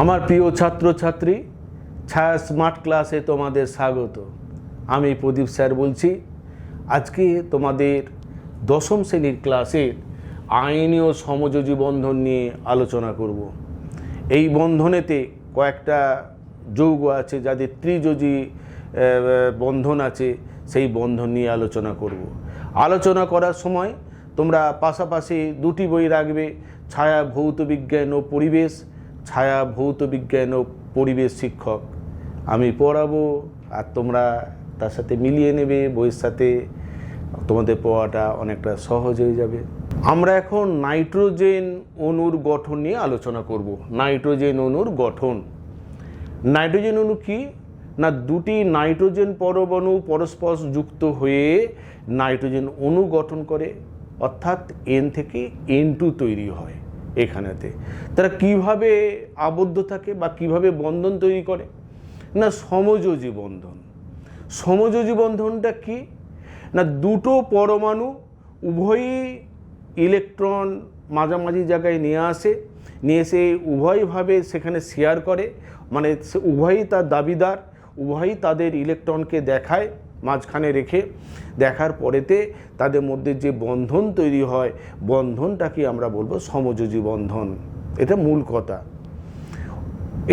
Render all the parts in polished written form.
আমার প্রিয় ছাত্রছাত্রী, ছায়া স্মার্ট ক্লাসে তোমাদের স্বাগত। আমি প্রদীপ স্যার বলছি। আজকে তোমাদের দশম শ্রেণীর ক্লাসের আইনি ও সমযোজী বন্ধন নিয়ে আলোচনা করব। এই বন্ধনেতে কয়েকটা যৌগ আছে, যাদের ত্রিযোজী বন্ধন আছে, সেই বন্ধন নিয়ে আলোচনা করব। আলোচনা করার সময় তোমরা পাশাপাশি দুটি বই রাখবে, ছায়া ভৌত বিজ্ঞান ও পরিবেশ, ছায়া ভৌত বিজ্ঞান ও পরিবেশ শিক্ষক। আমি পড়াবো আর তোমরা তার সাথে মিলিয়ে নেবে, বইয়ের সাথে তোমাদের পড়াটা অনেকটা সহজ হয়ে যাবে। আমরা এখন নাইট্রোজেন অণুর গঠন নিয়ে আলোচনা করব। নাইট্রোজেন অণুর গঠন। নাইট্রোজেন অণু কি না, দুটি নাইট্রোজেন পরমাণু পরস্পর যুক্ত হয়ে নাইট্রোজেন অণু গঠন করে, অর্থাৎ N থেকে N2 তৈরি হয়। এখানেতে তারা কিভাবে আবদ্ধ থাকে বা কিভাবে বন্ধন তৈরি করে না, সমযোজী বন্ধন। সমযোজী বন্ধনটা কি না, দুটো পরমাণু উভয়ই ইলেকট্রন মাঝামাঝি জায়গায় নিয়ে এসে উভয়ভাবে সেখানে শেয়ার করে, মানে উভয়ই তার দাবিদার, উভয়ই তাদের ইলেকট্রনকে দেখায় মাঝখানে রেখে। দেখার পরেতে তাদের মধ্যে যে বন্ধন তৈরি হয়, বন্ধনটাকে আমরা বলবো সমযোজী বন্ধন। এটা মূল কথা।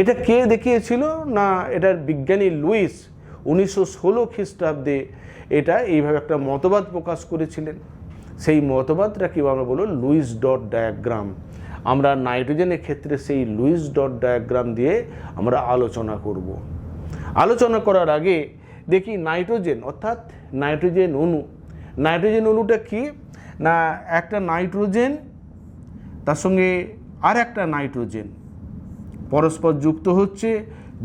এটা কে দেখিয়েছিল না, এটার বিজ্ঞানী লুইস 1916 খ্রিস্টাব্দে এটা এইভাবে একটা মতবাদ প্রকাশ করেছিলেন। সেই মতবাদটাকে আমরা বলবো লুইস ডট ডায়াগ্রাম। আমরা নাইট্রোজেনের ক্ষেত্রে সেই লুইস ডট ডায়াগ্রাম দিয়ে আমরা আলোচনা করব। আলোচনা করার আগে দেখি নাইট্রোজেন অর্থাৎ নাইট্রোজেন অণু। নাইট্রোজেন অণুটা কি না, একটা নাইট্রোজেন তার সঙ্গে আর একটা নাইট্রোজেন পরস্পর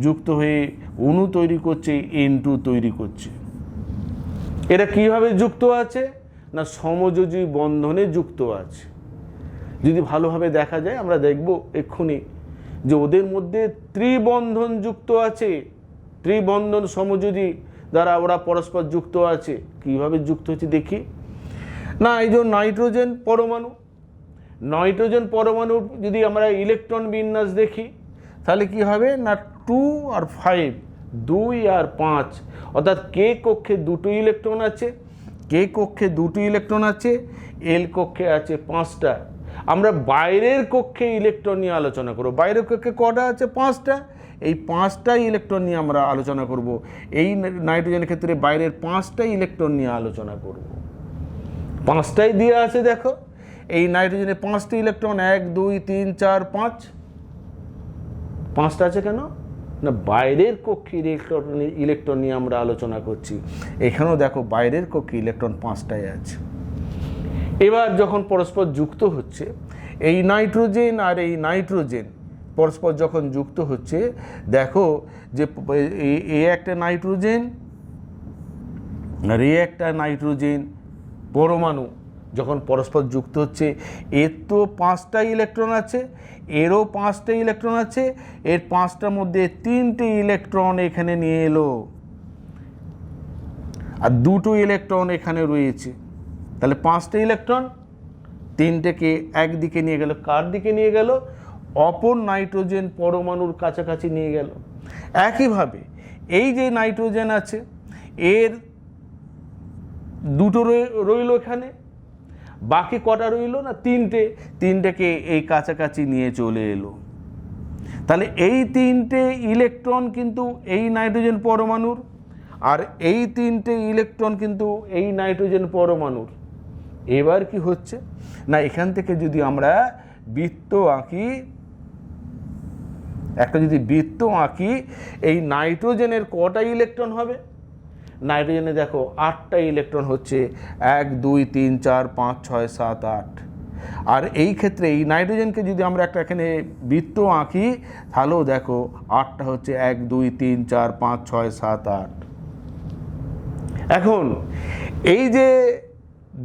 যুক্ত হয়ে অণু তৈরি করছে, N2 তৈরি করছে। এরা কিভাবে যুক্ত আছে না, সমযোজী বন্ধনে যুক্ত আছে। যদি ভালোভাবে দেখা যায় আমরা দেখব এক্ষুনি যে ওদের মধ্যে ত্রিবন্ধন যুক্ত আছে। ত্রিবন্ধন সমযোজী দ্বারা ওরা পরস্পর যুক্ত আছে। কিভাবে যুক্ত হচ্ছে দেখি না, এই যে নাইট্রোজেন পরমাণুর যদি আমরা ইলেকট্রন বিন্যাস দেখি তাহলে কি হবে না, 2 আর 5, 2 আর 5, অর্থাৎ কে কক্ষে দুটো ইলেকট্রন আছে, এল কক্ষে আছে 5টা। আমরা বাইরের কক্ষে ইলেকট্রন নিয়ে আলোচনা করব। বাইরের কক্ষে কটা আছে? 5টা। এই 5টাই ইলেকট্রন নিয়ে আমরা আলোচনা করব। এই নাইট্রোজেনের ক্ষেত্রে বাইরের 5টাই ইলেকট্রন নিয়ে আলোচনা করব। 5টাই দিয়ে আছে, দেখো এই নাইট্রোজেনে 5টি ইলেকট্রন, 1 2 3 4 5। 5টা আছে কেন না, বাইরের কক্ষে ইলেকট্রন নিয়ে আমরা আলোচনা করছি। এখানেও দেখো বাইরের কক্ষে ইলেকট্রন 5টাই আছে। এবার যখন পরস্পর যুক্ত হচ্ছে, এই নাইট্রোজেন আর এই নাইট্রোজেন পরস্পর যখন যুক্ত হচ্ছে, দেখো যে এ একটা নাইট্রোজেন আর এ একটা নাইট্রোজেন পরমাণু যখন পরস্পর যুক্ত হচ্ছে, এর তো 5টা ইলেকট্রন আছে, এরও 5টা ইলেকট্রন আছে। এর 5টার মধ্যে 3টে ইলেকট্রন এখানে নিয়ে এলো আর 2টো ইলেকট্রন এখানে রয়েছে। তাহলে 5টা ইলেকট্রন 3টেকে একদিকে নিয়ে গেল। কার দিকে নিয়ে গেল? অপর নাইট্রোজেন পরমাণুর কাছাকাছি নিয়ে গেল। একইভাবে এই যে নাইট্রোজেন আছে, এর 2টো রইল এখানে, বাকি কটা রইল না, 3টেকে এই কাছাকাছি নিয়ে চলে এলো। তাহলে এই 3টে ইলেকট্রন কিন্তু এই নাইট্রোজেন পরমাণুর, আর এই 3টে ইলেকট্রন কিন্তু এই নাইট্রোজেন পরমাণুর। এবার কি হচ্ছে না, এখান থেকে যদি আমরা বৃত্ত আঁকি, এই নাইট্রোজেনের কটা ইলেকট্রন হবে? নাইট্রোজেনে দেখো 8টা ইলেকট্রন হচ্ছে, 1 2 3 4 5 6 7 8। আর এই ক্ষেত্রে এই নাইট্রোজেনকে যদি আমরা একটা এখানে বৃত্ত আঁকি, তাহলেও দেখো 8টা হচ্ছে, 1 2 3 4 5 6 7 8। এখন এই যে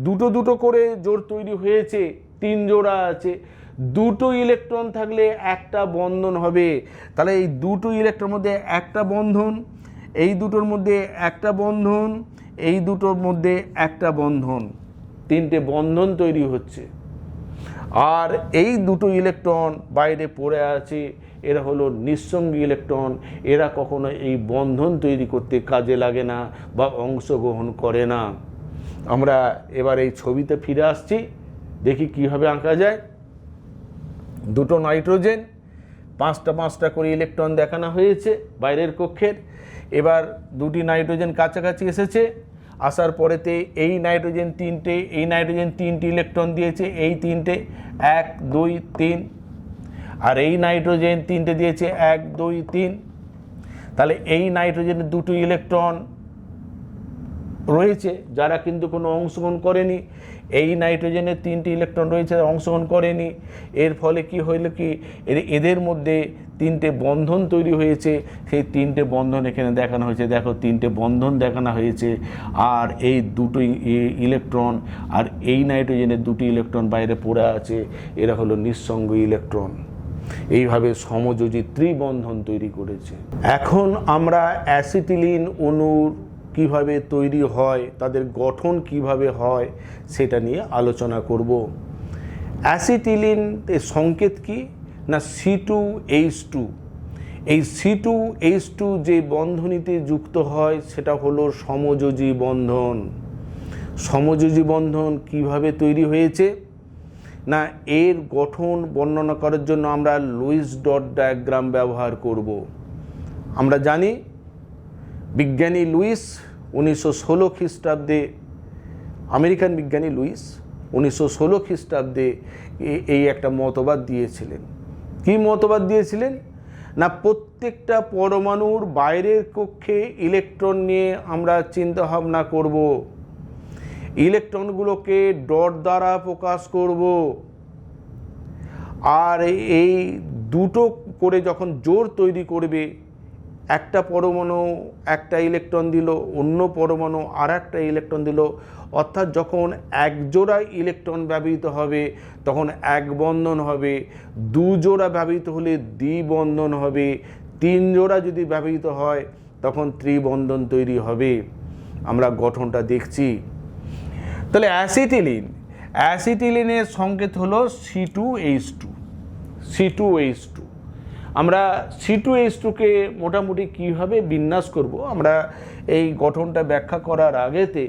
দুটো করে জোড় তৈরি হয়েছে, 3 জোড়া আছে, 2টো ইলেকট্রন থাকলে একটা বন্ধন হবে। তাহলে এই 2টো ইলেকট্রনের মধ্যে একটা বন্ধন, এই দুটোর মধ্যে একটা বন্ধন, এই দুটোর মধ্যে একটা বন্ধন, 3টে বন্ধন তৈরি হচ্ছে। আর এই দুটো ইলেকট্রন বাইরে পড়ে আছে, এরা হলো নিঃসঙ্গী ইলেকট্রন, এরা কখনো এই বন্ধন তৈরি করতে কাজে লাগে না বা অংশগ্রহণ করে না। আমরা এবার এই ছবিতে ফিরে আসছি, দেখি কিভাবে আঁকা যায়। দুটো নাইট্রোজেন, 5টা 5টা করে ইলেকট্রন দেখানো হয়েছে বাইরের কক্ষের। এবার দুটি নাইট্রোজেন কাছাকাছি এসেছে, আসার পরেতে এই নাইট্রোজেন 3টে, এই নাইট্রোজেন 3টি ইলেকট্রন দিয়েছে, এই 3টে 1 2 3, আর এই নাইট্রোজেন 3টে দিয়েছে 1 2 3। তাহলে এই নাইট্রোজেনের দুটো ইলেকট্রন রয়েছে যারা কিন্তু কোনো অংশগ্রহণ করেনি, এই নাইট্রোজেনের 3টি ইলেকট্রন রয়েছে অংশগ্রহণ করেনি। এর ফলে কি হইল কি, এদের মধ্যে 3টে বন্ধন তৈরি হয়েছে। সেই 3টে বন্ধন এখানে দেখানো হয়েছে, দেখো 3টে বন্ধন দেখানো হয়েছে। আর এই দুটো ইলেকট্রন আর এই নাইট্রোজেনের দুটি ইলেকট্রন বাইরে পড়ে আছে, এরা হলো নিঃসঙ্গ ইলেকট্রন। এইভাবে সমযোজী ত্রিবন্ধন তৈরি করেছে। এখন আমরা অ্যাসিটিলিন অণুর কিভাবে তৈরি হয়, তাদের গঠন কিভাবে হয় সেটা নিয়ে আলোচনা করব। অ্যাসিটিলিন এর সংকেত কি না C2H2। এই C2H2 যে বন্ধনীতে যুক্ত হয় সেটা হলো সমযোজী বন্ধন। সমযোজী বন্ধন কিভাবে তৈরি হয়েছে না, এর গঠন বর্ণনা করার জন্য আমরা লুইস ডট ডায়াগ্রাম ব্যবহার করব। আমরা জানি বিজ্ঞানী লুইস 1916 খ্রিস্টাব্দে, আমেরিকান বিজ্ঞানী লুইস 1916 খ্রিস্টাব্দে এই একটা মতবাদ দিয়েছিলেন। কি মতবাদ দিয়েছিলেন না, প্রত্যেকটা পরমাণুর বাইরের কক্ষে ইলেকট্রন নিয়ে আমরা চিন্তা ভাবনা করব, ইলেকট্রনগুলোকে ডট দ্বারা প্রকাশ করব। আর এই দুটো করে যখন জোড় তৈরি করবে, একটা পরমাণু একটা ইলেকট্রন দিল, অন্য পরমাণু আর একটা ইলেকট্রন দিল, অর্থাৎ যখন এক জোড়া ইলেকট্রন ব্যবহৃত হবে তখন এক বন্ধন হবে, দু জোড়া ব্যবহৃত হলে দ্বিবন্ধন হবে, 3 জোড়া যদি ব্যবহৃত হয় তখন ত্রিবন্ধন তৈরি হবে। আমরা গঠনটা দেখছি। তাহলে অ্যাসিটিলিনের সংকেত হলো C2H2। আমরা C2H2কে মোটামুটি কিভাবে বিন্যাস করব, আমরা এই গঠনটা ব্যাখ্যা করার আগেতে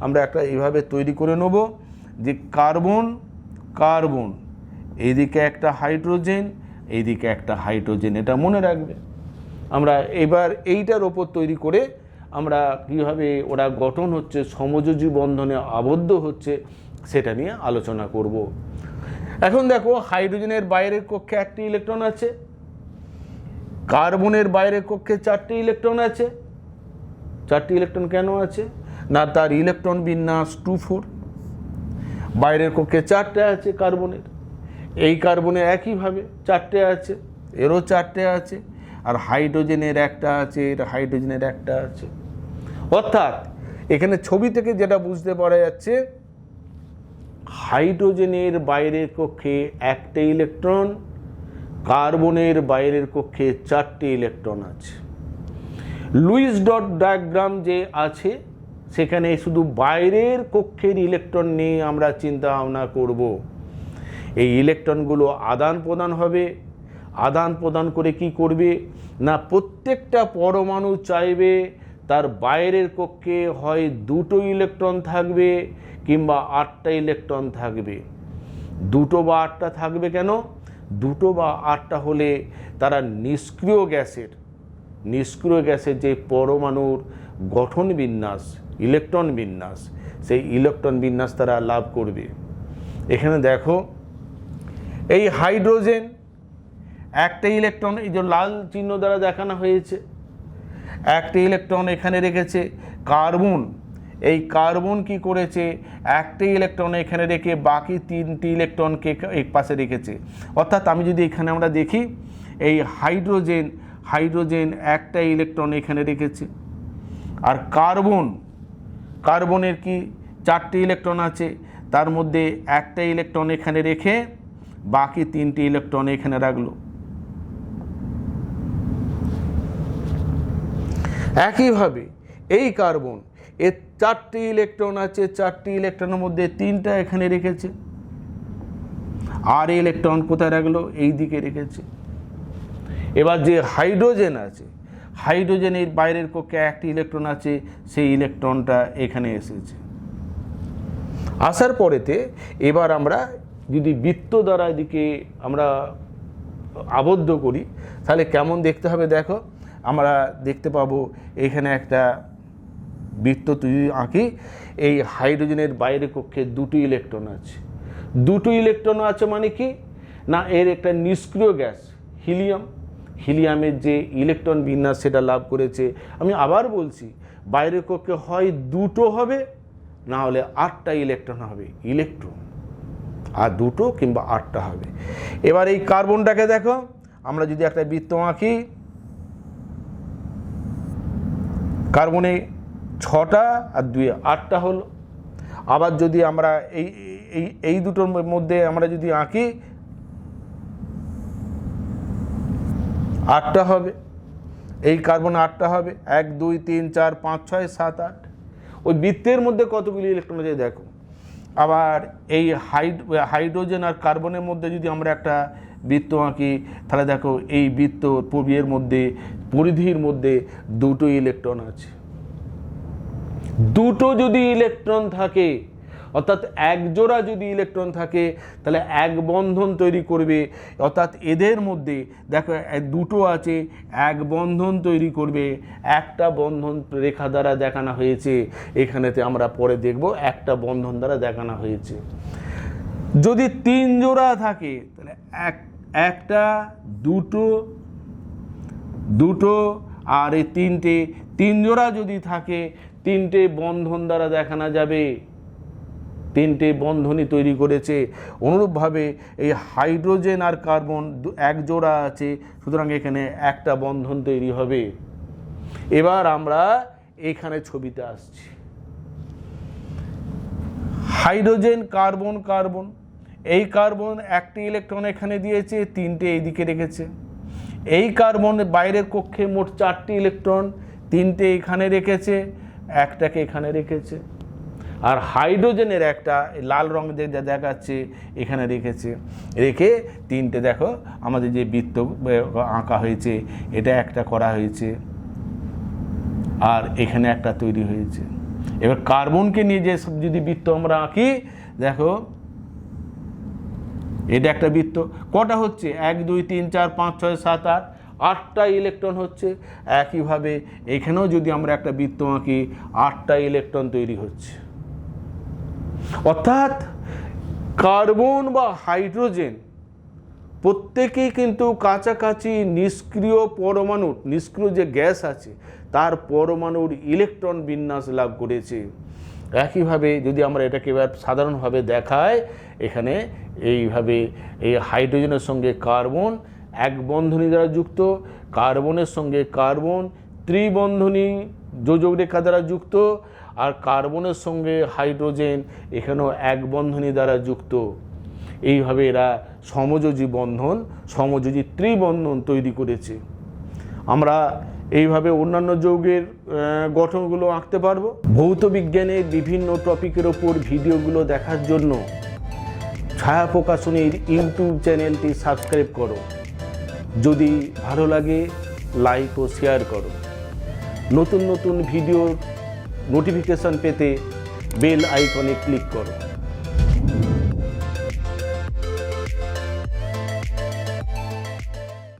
আমরা একটা এইভাবে তৈরি করে নেব যে কার্বন কার্বন, এইদিকে একটা হাইড্রোজেন, এইদিকে একটা হাইড্রোজেন, এটা মনে রাখবে। আমরা এবার এইটার ওপর তৈরি করে আমরা কিভাবে ওরা গঠন হচ্ছে, সমযোজী বন্ধনে আবদ্ধ হচ্ছে, সেটা নিয়ে আলোচনা করব। এখন দেখো, হাইড্রোজেনের বাইরের কক্ষে 1টি ইলেকট্রন আছে, কার্বনের বাইরের কক্ষে 4টি ইলেকট্রন আছে। 4টি ইলেকট্রন কেন আছে না, তার ইলেকট্রন বিন্যাস 2,4। বাইরের কক্ষে 4টে আছে কার্বনের, এই কার্বনের একইভাবে 4টে আছে, এরও 4টে আছে, আর হাইড্রোজেনের একটা আছে, এটা হাইড্রোজেনের একটা আছে। অর্থাৎ এখানে ছবি থেকে যেটা বুঝতে পারা যাচ্ছে, হাইড্রোজেনের বাইরের কক্ষে 1টে ইলেকট্রন, কার্বনের বাইরের কক্ষে 4টে ইলেকট্রন আছে। লুইস ডট ডায়াগ্রাম যে আছে সেখানে শুধু বাইরের কক্ষের ইলেকট্রন নিয়ে আমরা চিন্তা ভাবনা করব। এই ইলেকট্রনগুলো আদান প্রদান হবে, আদান প্রদান করে কি করবে না, প্রত্যেকটা পরমাণু চাইবে তার বাইরের কক্ষে হয় 2টো ইলেকট্রন থাকবে কিংবা 8টা ইলেকট্রন থাকবে। 2টো বা 8টা থাকবে কেন, 2টো বা 8টা হলে তারা নিষ্ক্রিয় গ্যাসের যে পরমাণুর গঠন বিন্যাস, ইলেকট্রন বিন্যাস, সেই ইলেকট্রন বিন্যাস তারা লাভ করবে। এখানে দেখো, এই হাইড্রোজেন 1টা ইলেকট্রন, এই যে লাল চিহ্ন দ্বারা দেখানো হয়েছে, 1টা ইলেকট্রন এখানে রেখেছে। কার্বন, এই কার্বন কি করেছে, 1টা ইলেকট্রন এখানে রেখে বাকি 3টি ইলেকট্রনকে এক পাশে রেখেছে। অর্থাৎ আমি যদি এখানে আমরা দেখি, এই হাইড্রোজেন 1টা ইলেকট্রন এখানে রেখেছে, আর কার্বনের কি 4টে ইলেকট্রন আছে, তার মধ্যে 1টা ইলেকট্রন এখানে রেখে বাকি 3টি ইলেকট্রন এখানে রাখলো। একইভাবে এই কার্বন, এর 4টি ইলেকট্রন আছে, 4টি ইলেকট্রনের মধ্যে 3টা এখানে রেখেছে, আর ইলেকট্রন কোথায় রাখলো, এই দিকে রেখেছে। এবার যে হাইড্রোজেন আছে, হাইড্রোজেনের বাইরের কক্ষে একটি ইলেকট্রন আছে, সেই ইলেকট্রনটা এখানে এসেছে। আসার পরেতে এবার আমরা যদি বৃত্ত দ্বারা এদিকে আমরা আবদ্ধ করি তাহলে কেমন দেখতে হবে দেখো। আমরা দেখতে পাবো এখানে একটা বৃত্ত যদি আঁকি, এই হাইড্রোজেনের বাইরের কক্ষে দুটি ইলেকট্রন আছে। দুটো ইলেকট্রন আছে মানে কি না, এর একটা নিষ্ক্রিয় গ্যাস হিলিয়াম, হিলিয়ামের যে ইলেকট্রন বিন্যাস সেটা লাভ করেছে। আমি আবার বলছি, বাইরের কক্ষে হয় দুটো হবে, না হলে 8টা ইলেকট্রন হবে, ইলেকট্রন আর দুটো কিংবা 8টা হবে। এবার এই কার্বনটাকে দেখো, আমরা যদি একটা বৃত্ত আঁকি, কার্বনে 6টা আর 2 8টা হলো। আবার যদি আমরা এই দুটোর মধ্যে আমরা যদি আঁকি 8টা হবে, এই কার্বন 8টা হবে, 1 2 3 4 5 6 7 8। ওই বৃত্তের মধ্যে কতগুলি ইলেকট্রন আছে দেখো। আবার এই হাইড্রোজেন আর কার্বনের মধ্যে যদি আমরা একটা বৃত্ত আঁকি তাহলে দেখো এই বৃত্ত এর মধ্যে পরিধির মধ্যে দুটো ইলেকট্রন আছে। দুটো যদি ইলেকট্রন থাকে, অর্থাৎ এক জোড়া যদি ইলেকট্রন থাকে তাহলে এক বন্ধন তৈরি করবে, অর্থাৎ এদের মধ্যে দেখো দুটো আছে, এক বন্ধন তৈরি করবে। একটা বন্ধন রেখা দ্বারা দেখানো হয়েছে, এখানেতে আমরা পরে দেখব একটা বন্ধন দ্বারা দেখানো হয়েছে। যদি 3 জোড়া থাকে তাহলে একটা দুটো আর এই 3 জোড়া যদি থাকে 3টে বন্ধন দ্বারা দেখানো যাবে, 3টে বন্ধনই তৈরি করেছে। অনুরূপভাবে এই হাইড্রোজেন আর কার্বন এক জোড়া আছে, সুতরাং এখানে একটা বন্ধন তৈরি হবে। এবার আমরা এখানে ছবিতে আসছি, হাইড্রোজেন কার্বন কার্বন, এই কার্বন একটি ইলেকট্রন এখানে দিয়েছে, 3টে এইদিকে রেখেছে। এই কার্বন বাইরের কক্ষে মোট 4টি ইলেকট্রন, 3টে এখানে রেখেছে, একটাকে এখানে রেখেছে। আর হাইড্রোজেনের একটা লাল রঙ যা দেখাচ্ছে এখানে রেখেছে, রেখে 3টে দেখো আমাদের যে বৃত্ত আঁকা হয়েছে এটা একটা করা হয়েছে, আর এখানে একটা তৈরি হয়েছে। এবার কার্বনকে নিয়ে যে যদি বৃত্ত আমরা আঁকি দেখো, এটা একটা বৃত্ত, কটা হচ্ছে 1 2 3 4 5 6 7 8, 8টা ইলেকট্রন হচ্ছে। একইভাবে এখানেও যদি আমরা একটা বৃত্ত আঁকি 8টা ইলেকট্রন তৈরি হচ্ছে। অর্থাৎ কার্বন বা হাইড্রোজেন প্রত্যেকেই কিন্তু কাছাকাছি নিষ্ক্রিয় পরমাণুর, নিষ্ক্রিয় যে গ্যাস আছে তার পরমাণুর ইলেকট্রন বিন্যাস লাভ করেছে। একইভাবে যদি আমরা এটাকে এবার সাধারণভাবে দেখাই, এখানে এইভাবে এই হাইড্রোজেনের সঙ্গে কার্বন এক বন্ধনী দ্বারা যুক্ত, কার্বনের সঙ্গে কার্বন ত্রিবন্ধনী যোজক রেখা দ্বারা যুক্ত, আর কার্বনের সঙ্গে হাইড্রোজেন এখানেও এক বন্ধনী দ্বারা যুক্ত। এইভাবে এরা সমযোজী বন্ধন, সমযোজী ত্রিবন্ধন তৈরি করেছে। আমরা এইভাবে অন্যান্য যৌগের গঠনগুলো আঁকতে পারবো। ভৌত বিজ্ঞানের বিভিন্ন টপিকের ওপর ভিডিওগুলো দেখার জন্য ছায়া প্রকাশনীর ইউটিউব চ্যানেলটি সাবস্ক্রাইব করো। যদি ভালো লাগে লাইক ও শেয়ার করো। নতুন নতুন ভিডিওর নোটিফিকেশন পেতে বেল আইকনে ক্লিক করো।